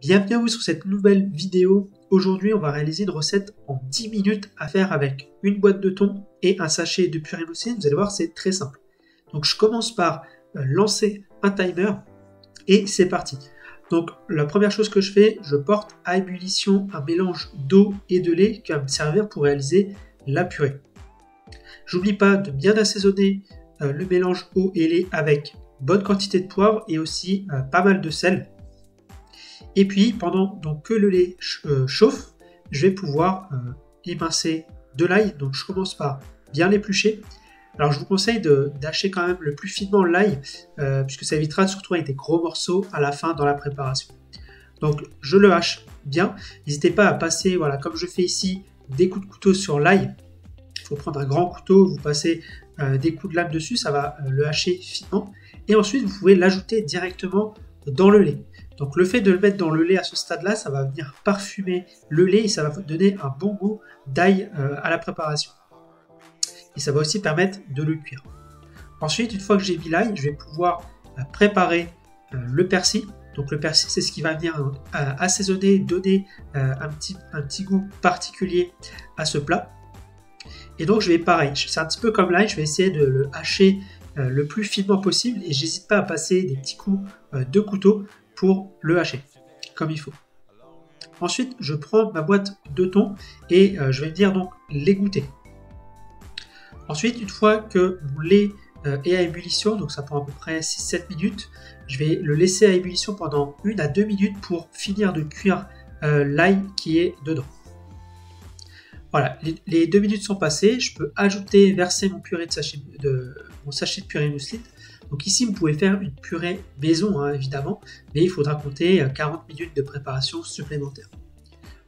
Bienvenue à vous sur cette nouvelle vidéo. Aujourd'hui, on va réaliser une recette en 10 minutes à faire avec une boîte de thon et un sachet de purée moussée. Vous allez voir, c'est très simple. Donc, je commence par lancer un timer et c'est parti. Donc, la première chose que je fais, je porte à ébullition un mélange d'eau et de lait qui va me servir pour réaliser la purée. J'oublie pas de bien assaisonner le mélange eau et lait avec bonne quantité de poivre et aussi pas mal de sel. Et puis, pendant donc, que le lait chauffe, je vais pouvoir émincer de l'ail. Donc, je commence par bien l'éplucher. Alors, je vous conseille d'hacher quand même le plus finement l'ail, puisque ça évitera surtout avec des gros morceaux à la fin dans la préparation. Donc, je le hache bien. N'hésitez pas à passer, voilà, comme je fais ici, des coups de couteau sur l'ail. Il faut prendre un grand couteau, vous passez des coups de lame dessus, ça va le hacher finement. Et ensuite, vous pouvez l'ajouter directement dans le lait. Donc le fait de le mettre dans le lait à ce stade-là, ça va venir parfumer le lait et ça va donner un bon goût d'ail à la préparation. Et ça va aussi permettre de le cuire. Ensuite, une fois que j'ai mis l'ail, je vais pouvoir préparer le persil. Donc le persil, c'est ce qui va venir assaisonner, donner un petit goût particulier à ce plat. Et donc je vais pareil, c'est un petit peu comme l'ail, je vais essayer de le hacher le plus finement possible et j'hésite pas à passer des petits coups de couteau pour le hacher, comme il faut. Ensuite, je prends ma boîte de thon et je vais venir donc l'égoutter. Ensuite, une fois que mon lait est à ébullition, donc ça prend à peu près 6-7 minutes, je vais le laisser à ébullition pendant 1 à 2 minutes pour finir de cuire l'ail qui est dedans. Voilà, les 2 minutes sont passées, je peux verser mon sachet de purée mousseline. Donc ici, vous pouvez faire une purée maison, hein, évidemment, mais il faudra compter 40 minutes de préparation supplémentaire.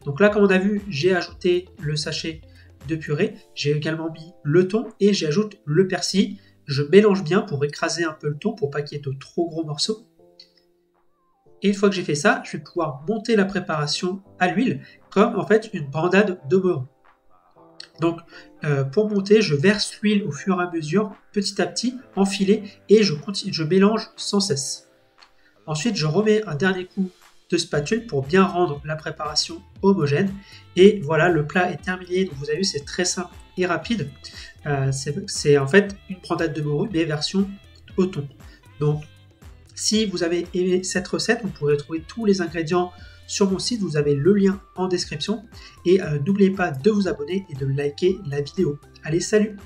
Donc là, comme on a vu, j'ai ajouté le sachet de purée, j'ai également mis le thon et j'ajoute le persil. Je mélange bien pour écraser un peu le thon, pour pas qu'il y ait de trop gros morceaux. Et une fois que j'ai fait ça, je vais pouvoir monter la préparation à l'huile, comme en fait une bandade de morue. Donc, pour monter, je verse l'huile au fur et à mesure, petit à petit, en filet, et je mélange sans cesse. Ensuite, je remets un dernier coup de spatule pour bien rendre la préparation homogène. Et voilà, le plat est terminé. Donc, vous avez vu, c'est très simple et rapide. C'est en fait une bandade de morue, mais version au thon. Donc, si vous avez aimé cette recette, vous pourrez trouver tous les ingrédients sur mon site, vous avez le lien en description et n'oubliez pas de vous abonner et de liker la vidéo. Allez, salut!